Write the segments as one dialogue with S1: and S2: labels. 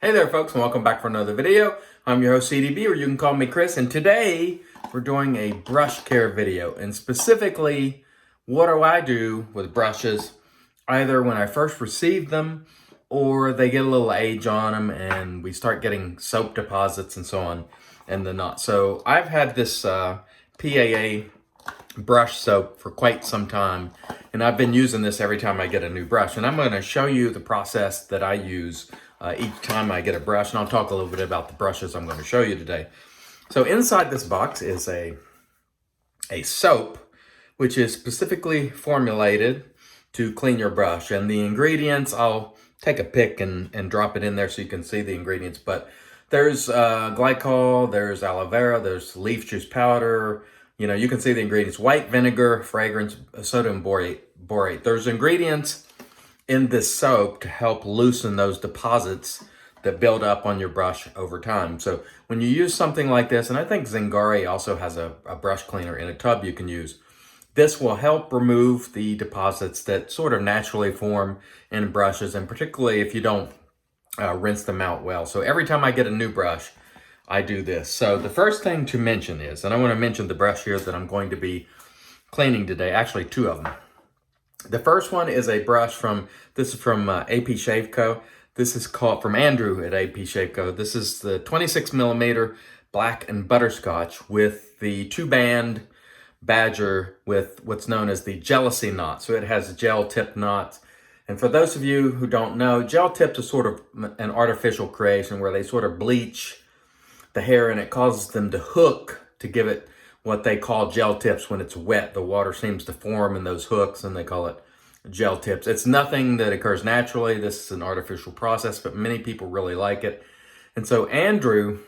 S1: Hey there folks, and welcome back for another video. I'm your host CDB, or you can call me Chris, and today we're doing a brush care video. And specifically, what do I do with brushes either when I first receive them or they get a little age on them and we start getting soap deposits and so on and the knot. So I've had this PAA brush soap for quite some time, and I've been using this every time I get a new brush. And I'm going to show you the process that I use each time I get a brush, and I'll talk a little bit about the brushes I'm going to show you today. So inside this box is a soap, which is specifically formulated to clean your brush. And the ingredients, I'll take a pic and drop it in there so you can see the ingredients. But there's glycol, there's aloe vera, there's leaf juice powder. You know, you can see the ingredients: white vinegar, fragrance, sodium borate. There's ingredients in this soap to help loosen those deposits that build up on your brush over time. So when you use something like this, and I think Zingari also has a brush cleaner in a tub you can use, this will help remove the deposits that sort of naturally form in brushes, and particularly if you don't rinse them out well. So every time I get a new brush, I do this. So the first thing to mention is, and I want to mention the brush here that I'm going to be cleaning today, actually two of them. The first one is a brush from APShaveco. This is called, from Andrew at APShaveco. This is the 26 millimeter black and butterscotch with the 2-band badger with what's known as the Gelousy knot. So it has gel tip knots. And for those of you who don't know, gel tips is sort of an artificial creation where they sort of bleach the hair and it causes them to hook to give it what they call gel tips. When it's wet, the water seems to form in those hooks and they call it gel tips. It's nothing that occurs naturally. This is an artificial process, but many people really like it. And so Andrew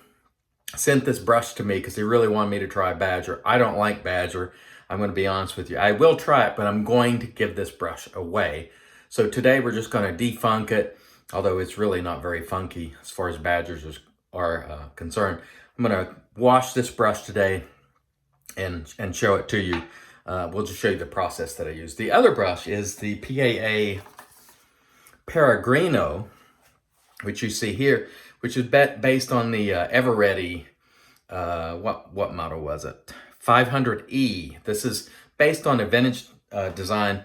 S1: sent this brush to me because he really wanted me to try badger. I don't like badger. I'm going to be honest with you. I will try it, but I'm going to give this brush away. So today we're just going to defunk it, although it's really not very funky as far as badgers are concerned. I'm going to wash this brush today and show it to you. We'll just show you the process that I use. The other brush is the PAA Peregrino, which you see here, which is based on the Everready, what model was it? 500E. This is based on a vintage design.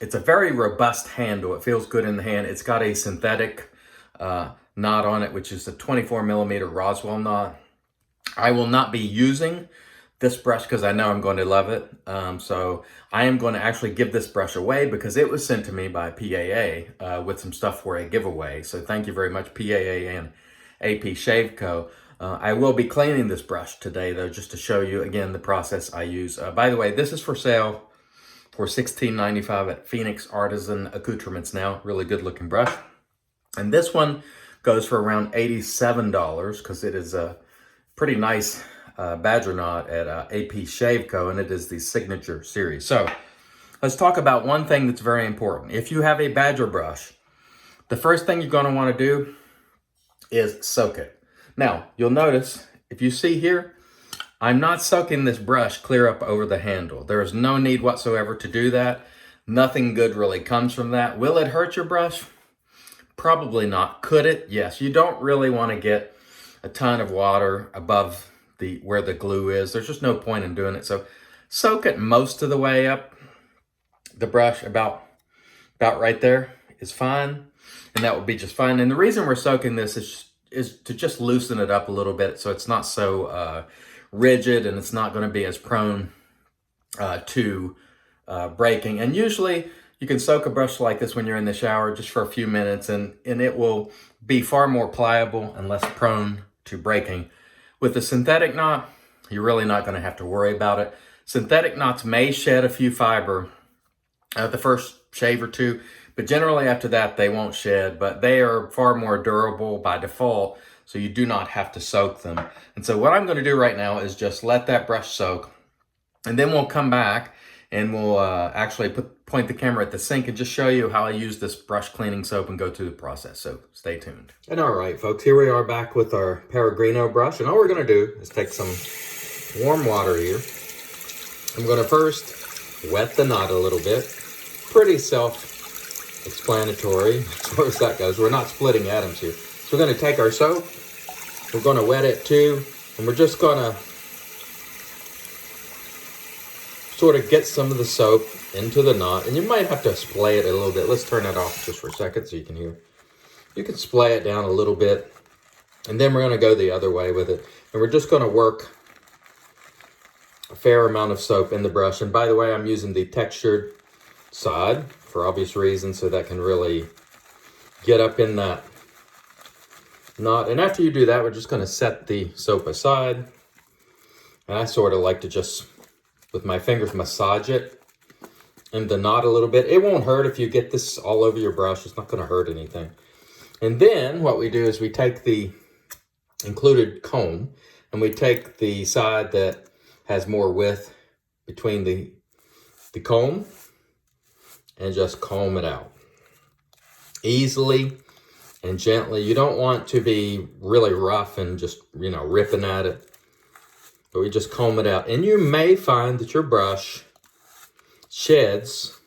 S1: It's a very robust handle. It feels good in the hand. It's got a synthetic knot on it, which is a 24 millimeter Roswell knot. I will not be using this brush because I know I'm going to love it. So I am going to actually give this brush away because it was sent to me by PAA with some stuff for a giveaway. So thank you very much, PAA and APShaveco. I will be cleaning this brush today though, just to show you again the process I use. By the way, this is for sale for $16.95 at Phoenix Artisan Accoutrements now. Really good looking brush. And this one goes for around $87 because it is a pretty nice badger knot at APShaveco, and it is the signature series. So let's talk about one thing that's very important. If you have a badger brush, the first thing you're going to want to do is soak it. Now you'll notice, if you see here, I'm not soaking this brush clear up over the handle. There is no need whatsoever to do that. Nothing good really comes from that. Will it hurt your brush? Probably not. Could it? Yes. You don't really want to get a ton of water above where the glue is. There's just no point in doing it. So soak it most of the way up the brush, about right there is fine, and that will be just fine. And the reason we're soaking this is to just loosen it up a little bit so it's not so rigid and it's not going to be as prone to breaking. And usually you can soak a brush like this when you're in the shower just for a few minutes, and it will be far more pliable and less prone to breaking. With the synthetic knot, you're really not going to have to worry about it. Synthetic knots may shed a few fiber the first shave or two, but generally after that they won't shed, but they are far more durable by default, so you do not have to soak them. And so what I'm going to do right now is just let that brush soak, and then we'll come back and we'll actually point the camera at the sink and just show you how I use this brush cleaning soap and go through the process. So stay tuned. And all right, folks, here we are back with our Peregrino brush. And all we're going to do is take some warm water here. I'm going to first wet the knot a little bit. Pretty self-explanatory as far as that goes. We're not splitting atoms here. So we're going to take our soap, we're going to wet it too, and we're just going to sort of get some of the soap into the knot. And you might have to splay it a little bit. Let's turn that off just for a second so you can hear. You can splay it down a little bit, and then we're going to go the other way with it. And we're just going to work a fair amount of soap in the brush. And by the way, I'm using the textured side for obvious reasons, so that can really get up in that knot. And after you do that, we're just going to set the soap aside. And I sort of like to just, with my fingers, massage it in the knot a little bit. It won't hurt if you get this all over your brush. It's not going to hurt anything. And then what we do is we take the included comb and we take the side that has more width between the comb and just comb it out easily and gently. You don't want to be really rough and just, you know, ripping at it, but we just comb it out. And you may find that your brush sheds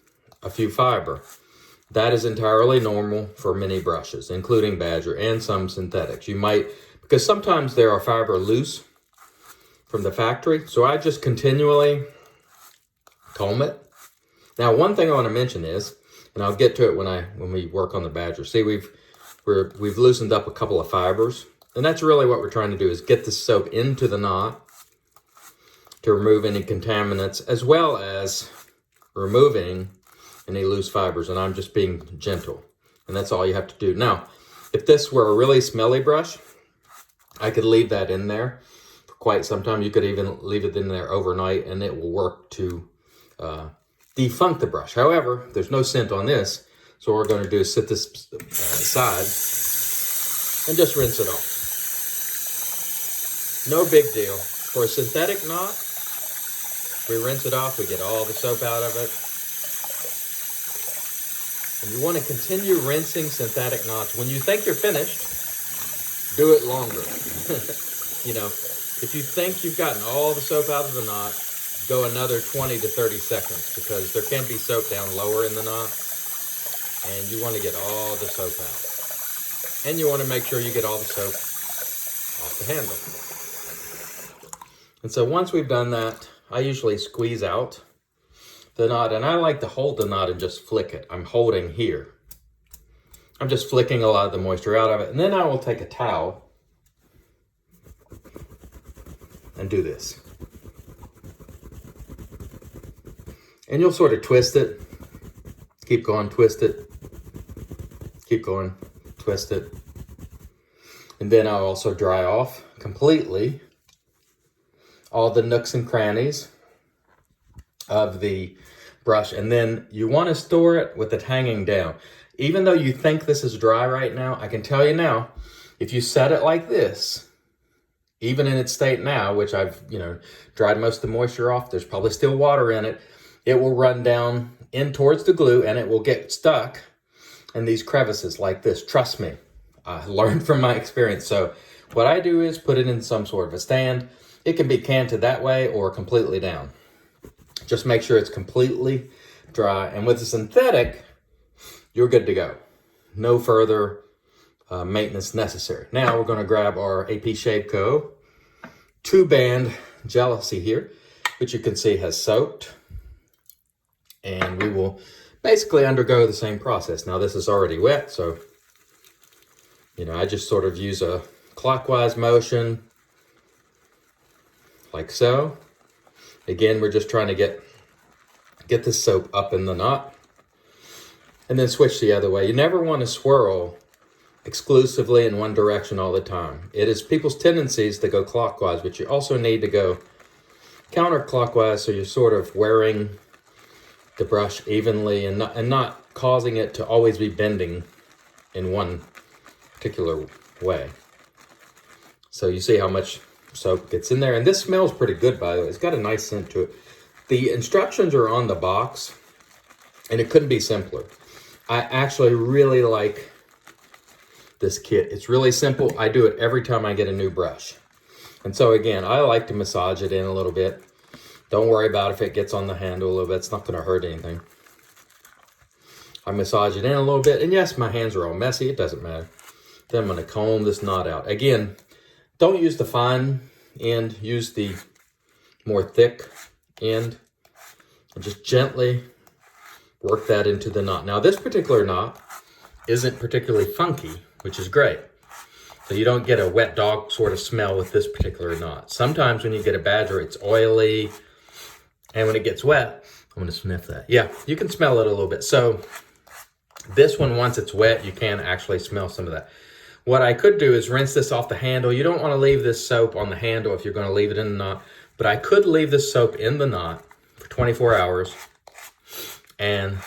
S1: a few fiber. That is entirely normal for many brushes, including Badger and some synthetics. You might, because sometimes there are fiber loose from the factory, so I just continually comb it. Now, one thing I want to mention is, and I'll get to it when we work on the Badger. See, we've loosened up a couple of fibers, and that's really what we're trying to do, is get the soap into the knot to remove any contaminants, as well as removing any loose fibers. And I'm just being gentle, and that's all you have to do. Now, if this were a really smelly brush, I could leave that in there for quite some time. You could even leave it in there overnight, and it will work to defunk the brush. However, there's no scent on this, so what we're going to do is set this aside and just rinse it off. No big deal. For a synthetic knot, we rinse it off, we get all the soap out of it. And you want to continue rinsing synthetic knots. When you think you're finished, do it longer. You know, if you think you've gotten all the soap out of the knot, go another 20 to 30 seconds, because there can be soap down lower in the knot, and you want to get all the soap out. And you want to make sure you get all the soap off the handle. And so once we've done that, I usually squeeze out the knot, and I like to hold the knot and just flick it. I'm holding here. I'm just flicking a lot of the moisture out of it, and then I will take a towel and do this. And you'll sort of twist it, keep going, twist it, keep going, twist it. And then I'll also dry off completely all the nooks and crannies of the brush. And then you want to store it with it hanging down. Even though you think this is dry right now, I can tell you now, if you set it like this, even in its state now, which I've, dried most of the moisture off, there's probably still water in it, it will run down in towards the glue and it will get stuck in these crevices like this. Trust me, I learned from my experience. So what I do is put it in some sort of a stand. It can be canted that way or completely down. Just make sure it's completely dry. And with the synthetic, you're good to go. No further maintenance necessary. Now we're going to grab our APShaveco 2-band Gelousy here, which you can see has soaked. And we will basically undergo the same process. Now this is already wet, so I just sort of use a clockwise motion like so. Again, we're just trying to get the soap up in the knot and then switch the other way. You never want to swirl exclusively in one direction all the time. It is people's tendencies to go clockwise, but you also need to go counterclockwise, so you're sort of wearing the brush evenly and not causing it to always be bending in one particular way. So you see how much soap gets in there. And this smells pretty good, by the way. It's got a nice scent to it. The instructions are on the box, and it couldn't be simpler. I actually really like this kit. It's really simple. I do it every time I get a new brush. And so again, I like to massage it in a little bit. Don't worry about if it gets on the handle a little bit. It's not going to hurt anything. I massage it in a little bit. And yes, my hands are all messy. It doesn't matter. Then I'm going to comb this knot out. Again, don't use the fine end, use the more thick end, and just gently work that into the knot. Now this particular knot isn't particularly funky, which is great. So you don't get a wet dog sort of smell with this particular knot. Sometimes when you get a badger, it's oily, and when it gets wet, I'm gonna sniff that. Yeah, you can smell it a little bit. So this one, once it's wet, you can actually smell some of that. What I could do is rinse this off the handle. You don't wanna leave this soap on the handle if you're gonna leave it in the knot, but I could leave this soap in the knot for 24 hours, and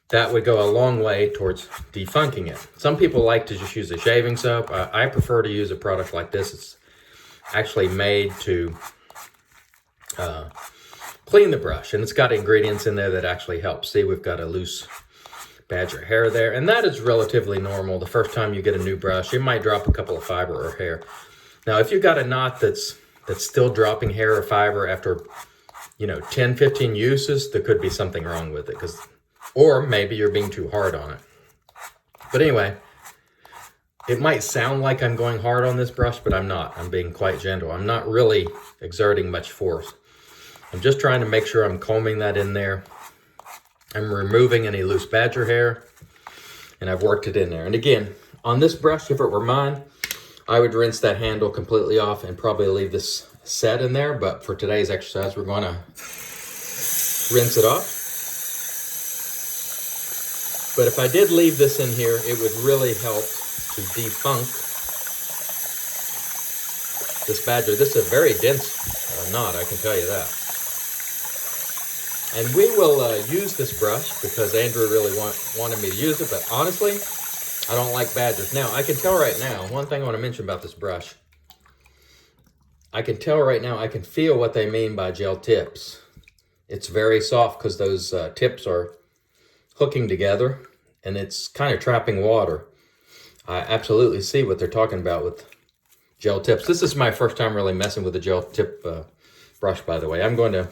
S1: that would go a long way towards defunking it. Some people like to just use a shaving soap. I prefer to use a product like this. It's actually made to clean the brush, and it's got ingredients in there that actually help. See, we've got a loose badger hair there, and that is relatively normal. The first time you get a new brush, you might drop a couple of fiber or hair. Now, if you've got a knot that's still dropping hair or fiber after, 10, 15 uses, there could be something wrong with it, or maybe you're being too hard on it. But anyway, it might sound like I'm going hard on this brush, but I'm not. I'm being quite gentle. I'm not really exerting much force. I'm just trying to make sure I'm combing that in there. I'm removing any loose badger hair, and I've worked it in there. And again, on this brush, if it were mine, I would rinse that handle completely off and probably leave this set in there. But for today's exercise, we're going to rinse it off. But if I did leave this in here, it would really help to defunk this badger. This is a very dense knot, I can tell you that. And we will use this brush because Andrew really wanted me to use it, but honestly, I don't like badgers. Now, I can tell right now, one thing I want to mention about this brush, I can tell right now, I can feel what they mean by gel tips. It's very soft because those tips are hooking together, and it's kind of trapping water. I absolutely see what they're talking about with gel tips. This is my first time really messing with a gel tip brush, by the way. I'm going to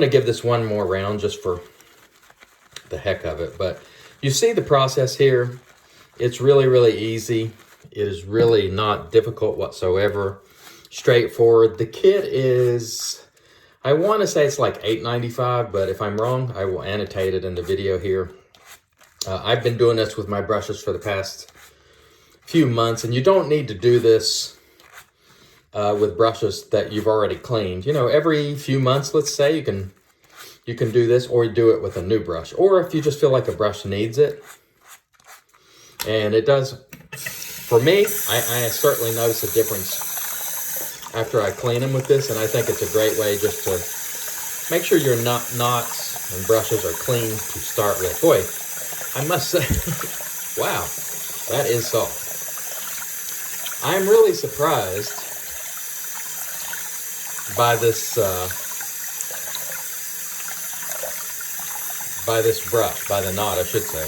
S1: give this one more round just for the heck of it. But you see the process here. It's really, really easy. It is really not difficult whatsoever. Straightforward. The kit is, I want to say it's like $8.95, but if I'm wrong, I will annotate it in the video here. I've been doing this with my brushes for the past few months, and you don't need to do this with brushes that you've already cleaned. Every few months, let's say, you can do this, or you do it with a new brush, or if you just feel like a brush needs it. And it does, for me, I certainly notice a difference after I clean them with this, and I think it's a great way just to make sure your knots and brushes are clean to start with. Boy, I must say, wow, that is soft. I'm really surprised by this brush, by the knot, I should say.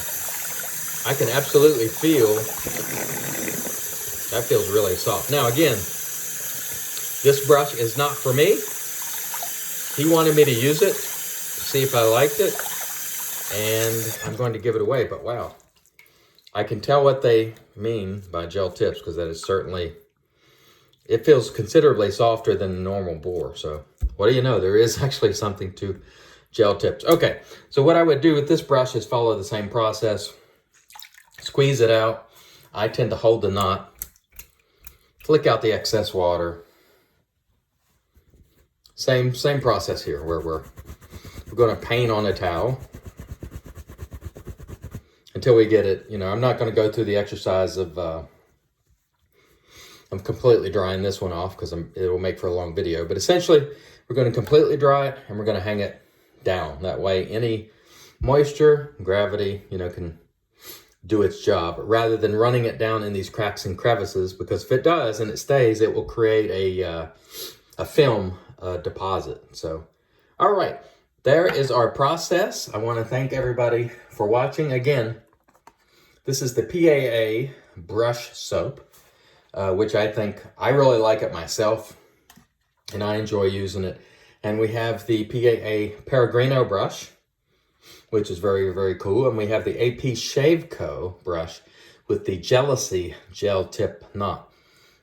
S1: I can absolutely feel that feels really soft. Now again, this brush is not for me. He wanted me to use it to see if I liked it, and I'm going to give it away. But wow, I can tell what they mean by gel tips, because that is certainly, it feels considerably softer than a normal bore. So what do you know, there is actually something to gel tips. Okay, so what I would do with this brush is follow the same process. Squeeze it out. I tend to hold the knot, flick out the excess water. Same process here, where we're going to paint on a towel until we get it. I'm not going to go through the exercise of I'm completely drying this one off because it will make for a long video. But essentially, we're going to completely dry it, and we're going to hang it down. That way, any moisture, gravity, can do its job, rather than running it down in these cracks and crevices, because if it does and it stays, it will create a film deposit. So, all right, there is our process. I want to thank everybody for watching. Again, this is the PAA brush soap, which I really like it myself, and I enjoy using it. And we have the PAA Peregrino brush, which is very, very cool. And we have the APShaveco brush, with the Gelousy gel tip knot.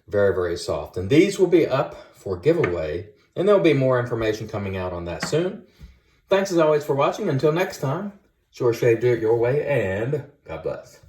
S1: Very, very soft. And these will be up for giveaway, and there'll be more information coming out on that soon. Thanks as always for watching. Until next time, sure shave, do it your way, and God bless.